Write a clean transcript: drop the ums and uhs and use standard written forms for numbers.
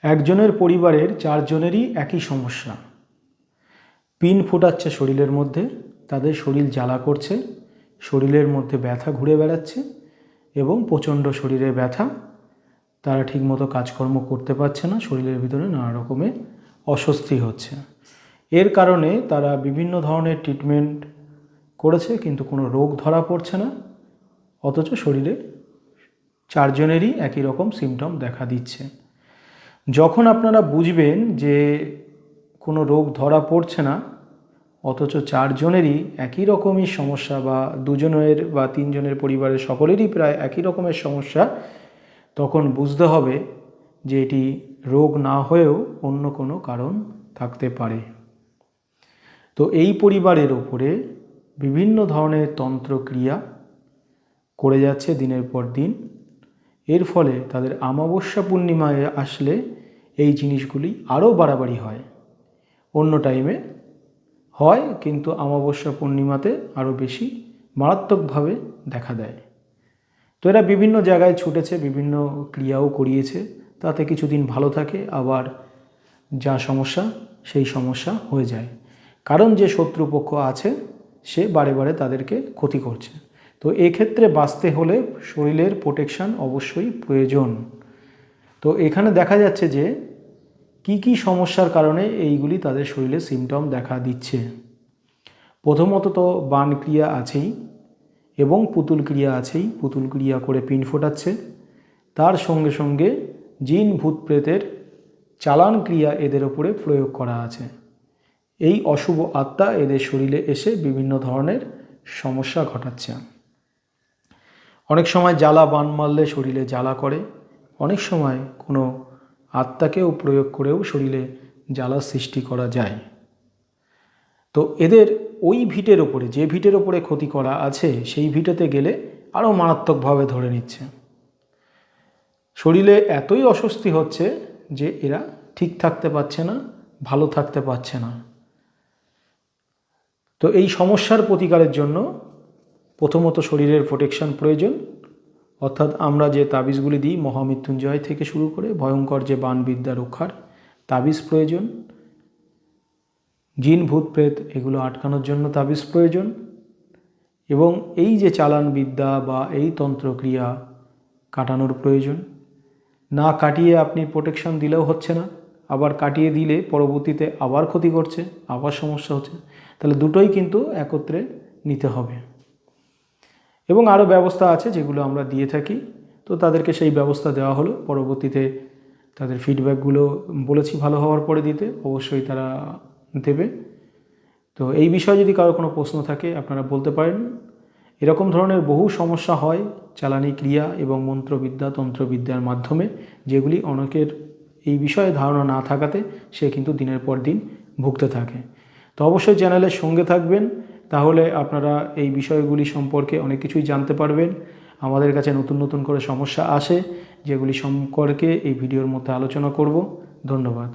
একজনের পরিবারের 4 জনেরই একই সমস্যা। পিন ফোটাচ্ছে শরীরের মধ্যে, তাদের শরীর জ্বালা করছে, শরীরের মধ্যে ব্যথা ঘুরে বেড়াচ্ছে এবং প্রচণ্ড শরীরে ব্যথা, তারা ঠিকমতো কাজকর্ম করতে পারছে না, শরীরের ভিতরে নানা রকমের অস্বস্তি হচ্ছে। এর কারণে তারা বিভিন্ন ধরনের ট্রিটমেন্ট করেছে, কিন্তু কোনো রোগ ধরা পড়ছে না, অথচ শরীরে 4 জনেরই একই রকম সিমটম দেখা দিচ্ছে। যখন আপনারা বুঝবেন যে কোনো রোগ ধরা পড়ছে না, অথচ 4 জনেরই একই রকমই সমস্যা, বা 2 জনের বা 3 জনের পরিবারের সকলেরই প্রায় একই রকমের সমস্যা, তখন বুঝতে হবে যে এটি রোগ না হয়েও অন্য কোনো কারণ থাকতে পারে। তো এই পরিবারের ওপরে বিভিন্ন ধরনের তন্ত্রক্রিয়া করে যাচ্ছে দিনের পর দিন। এর ফলে তাদের অমাবস্যা পূর্ণিমায় আসলে এই জিনিসগুলি আরও বাড়াবাড়ি হয়। অন্য টাইমে হয়, কিন্তু অমাবস্যা পূর্ণিমাতে আরও বেশি মারাত্মকভাবে দেখা দেয়। তো এরা বিভিন্ন জায়গায় ছুটেছে, বিভিন্ন ক্রিয়াও করিয়েছে, তাতে কিছুদিন ভালো থাকে, আবার যা সমস্যা সেই সমস্যা হয়ে যায়। কারণ যে শত্রুপক্ষ আছে সে বারে বারে তাদেরকে ক্ষতি করছে। তো এক্ষেত্রে বাঁচতে হলে শরীরের প্রোটেকশান অবশ্যই প্রয়োজন। তো এখানে দেখা যাচ্ছে যে কি কি সমস্যার কারণে এইগুলি তাদের শরীরে সিমটম দেখা দিচ্ছে। প্রথমত তো বান ক্রিয়া আছেই এবং পুতুল ক্রিয়া আছেই। পুতুল ক্রিয়া করে পিন ফোটাচ্ছে, তার সঙ্গে সঙ্গে জিন ভূত প্রেতের চালান ক্রিয়া এদের ওপরে প্রয়োগ করা আছে। এই অশুভ আত্মা এদের শরীরে এসে বিভিন্ন ধরনের সমস্যা ঘটাচ্ছে। অনেক সময় জ্বালা বান মারলে শরীরে জ্বালা করে, অনেক সময় কোনো আত্মাকেও প্রয়োগ করেও শরীরে জ্বালা সৃষ্টি করা যায়। তো এদের ওই ভিটের ওপরে, যে ভিটের ওপরে ক্ষতি করা আছে, সেই ভিটেতে গেলে আরও মারাত্মকভাবে ধরে নিচ্ছে। শরীরে এতই অস্বস্তি হচ্ছে যে এরা ঠিক থাকতে পারছে না, ভালো থাকতে পারছে না। তো এই সমস্যার প্রতিকারের জন্য প্রথমত শরীরের প্রোটেকশন প্রয়োজন, অর্থাৎ আমরা যে তাবিজগুলি দিই, মহামৃত্যুঞ্জয় থেকে শুরু করে ভয়ঙ্কর যে বানবিদ্যা রক্ষার তাবিজ প্রয়োজন, জিন ভূত প্রেত এগুলো আটকানোর জন্য তাবিজ প্রয়োজন, এবং এই যে চালান বিদ্যা বা এই তন্ত্রক্রিয়া কাটানোর প্রয়োজন। না কাটিয়ে আপনি প্রোটেকশন দিলেও হচ্ছে না, আবার কাটিয়ে দিলে পরবর্তীতে আবার ক্ষতি করছে, আবার সমস্যা হচ্ছে। তাহলে দুটোই কিন্তু একত্রে নিতে হবে। এবং আরও ব্যবস্থা আছে যেগুলো আমরা দিয়ে থাকি, তো তাদেরকে সেই ব্যবস্থা দেওয়া হলো। পরবর্তীতে তাদের ফিডব্যাকগুলো বলেছি ভালো হওয়ার পরে দিতে, অবশ্যই তারা দেবে। তো এই বিষয়ে যদি কারো কোনো প্রশ্ন থাকে আপনারা বলতে পারেন। এরকম ধরনের বহু সমস্যা হয় চালানি ক্রিয়া এবং মন্ত্রবিদ্যা তন্ত্রবিদ্যার মাধ্যমে, যেগুলি অনেকের এই বিষয়ে ধারণা না থাকাতে সে কিন্তু দিনের পর দিন ভুগতে থাকে। তো অবশ্যই চ্যানেলের সঙ্গে থাকবেন, তাহলে আপনারা এই বিষয়গুলি সম্পর্কে অনেক কিছুই জানতে পারবেন। আমাদের কাছে নতুন নতুন করে সমস্যা আসে, যেগুলি সম্পর্কে এই ভিডিওর মধ্যে আলোচনা করব। ধন্যবাদ।